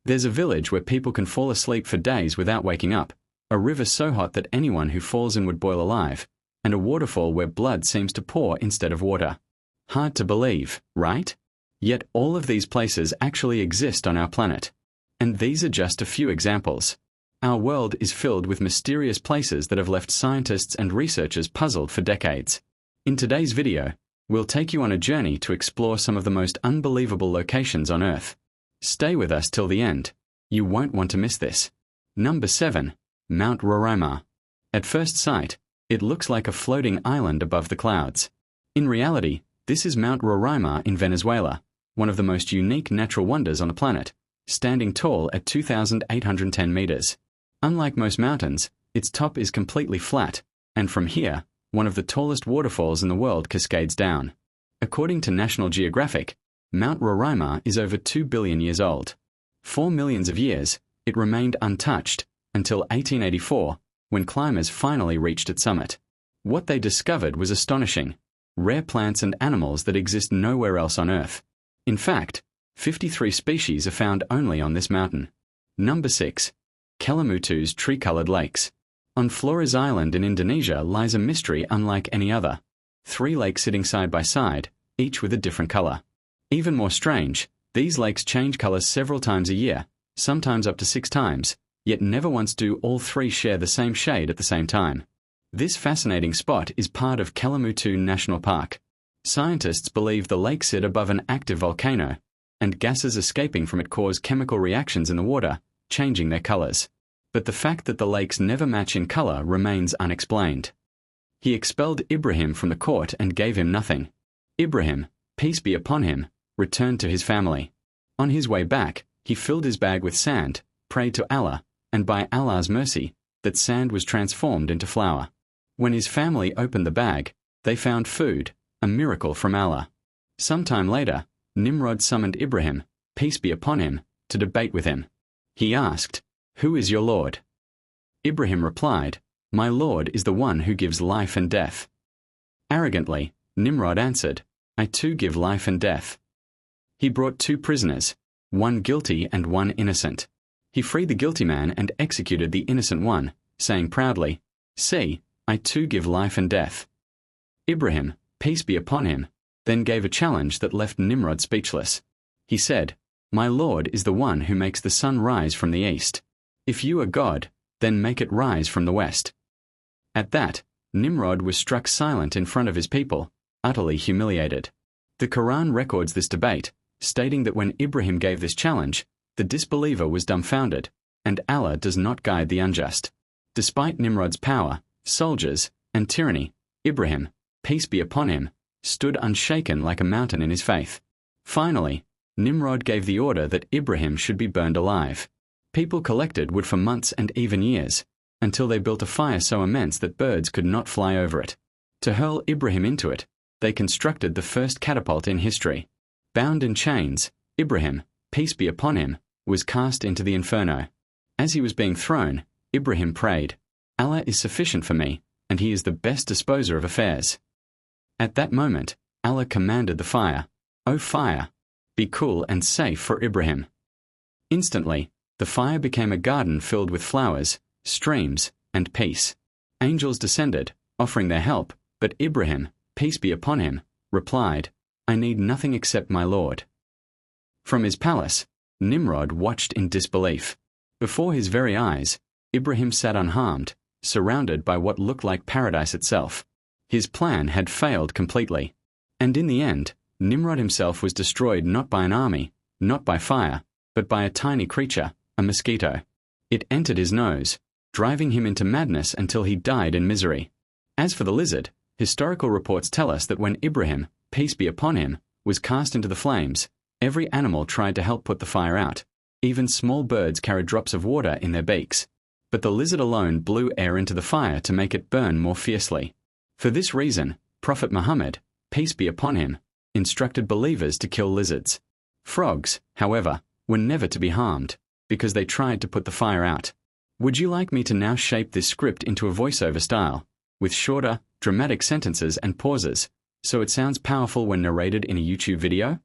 There's a village where people can fall asleep for days without waking up, a river so hot that anyone who falls in would boil alive, and a waterfall where blood seems to pour instead of water. Hard to believe, right? Yet all of these places actually exist on our planet. And these are just a few examples. Our world is filled with mysterious places that have left scientists and researchers puzzled for decades. In today's video, we'll take you on a journey to explore some of the most unbelievable locations on Earth. Stay with us till the end. You won't want to miss this. Number 7. Mount Roraima. At first sight, it looks like a floating island above the clouds. In reality, this is Mount Roraima in Venezuela, one of the most unique natural wonders on the planet, standing tall at 2,810 meters. Unlike most mountains, its top is completely flat, and from here, one of the tallest waterfalls in the world cascades down. According to National Geographic, Mount Roraima is over 2 billion years old. For millions of years, it remained untouched, until 1884, when climbers finally reached its summit. What they discovered was astonishing: rare plants and animals that exist nowhere else on Earth. In fact, 53 species are found only on this mountain. Number 6. Kelimutu's tree-colored lakes. On Flores Island in Indonesia lies a mystery unlike any other. 3 lakes sitting side by side, each with a different color. Even more strange, these lakes change colors several times a year, sometimes up to 6 times, yet never once do all 3 share the same shade at the same time. This fascinating spot is part of Kelimutu National Park. Scientists believe the lakes sit above an active volcano, and gases escaping from it cause chemical reactions in the water, changing their colors. But the fact that the lakes never match in color remains unexplained. He expelled Ibrahim from the court and gave him nothing. Ibrahim, peace be upon him, returned to his family. On his way back, he filled his bag with sand, prayed to Allah, and by Allah's mercy, that sand was transformed into flour. When his family opened the bag, they found food, a miracle from Allah. Sometime later, Nimrod summoned Ibrahim, peace be upon him, to debate with him. He asked, "Who is your Lord?" Ibrahim replied, "My Lord is the one who gives life and death." Arrogantly, Nimrod answered, "I too give life and death." He brought 2 prisoners, one guilty and one innocent. He freed the guilty man and executed the innocent one, saying proudly, "See, I too give life and death." Ibrahim, peace be upon him, then gave a challenge that left Nimrod speechless. He said, "My Lord is the one who makes the sun rise from the east. If you are God, then make it rise from the west." At that, Nimrod was struck silent in front of his people, utterly humiliated. The Quran records this debate, stating that when Ibrahim gave this challenge, the disbeliever was dumbfounded, and Allah does not guide the unjust. Despite Nimrod's power, soldiers, and tyranny, Ibrahim, peace be upon him, stood unshaken like a mountain in his faith. Finally, Nimrod gave the order that Ibrahim should be burned alive. People collected wood for months and even years, until they built a fire so immense that birds could not fly over it. To hurl Ibrahim into it, they constructed the first catapult in history. Bound in chains, Ibrahim, peace be upon him, was cast into the inferno. As he was being thrown, Ibrahim prayed, "Allah is sufficient for me, and he is the best disposer of affairs." At that moment, Allah commanded the fire, "O fire, be cool and safe for Ibrahim." Instantly, the fire became a garden filled with flowers, streams, and peace. Angels descended, offering their help, but Ibrahim, peace be upon him, replied, "I need nothing except my Lord." From his palace, Nimrod watched in disbelief. Before his very eyes, Ibrahim sat unharmed, surrounded by what looked like paradise itself. His plan had failed completely. And in the end, Nimrod himself was destroyed not by an army, not by fire, but by a tiny creature, a mosquito. It entered his nose, driving him into madness until he died in misery. As for the lizard, historical reports tell us that when Ibrahim, peace be upon him, was cast into the flames, every animal tried to help put the fire out. Even small birds carried drops of water in their beaks. But the lizard alone blew air into the fire to make it burn more fiercely. For this reason, Prophet Muhammad, peace be upon him, instructed believers to kill lizards. Frogs, however, were never to be harmed, because they tried to put the fire out. Would you like me to now shape this script into a voiceover style, with shorter, dramatic sentences and pauses, so it sounds powerful when narrated in a YouTube video?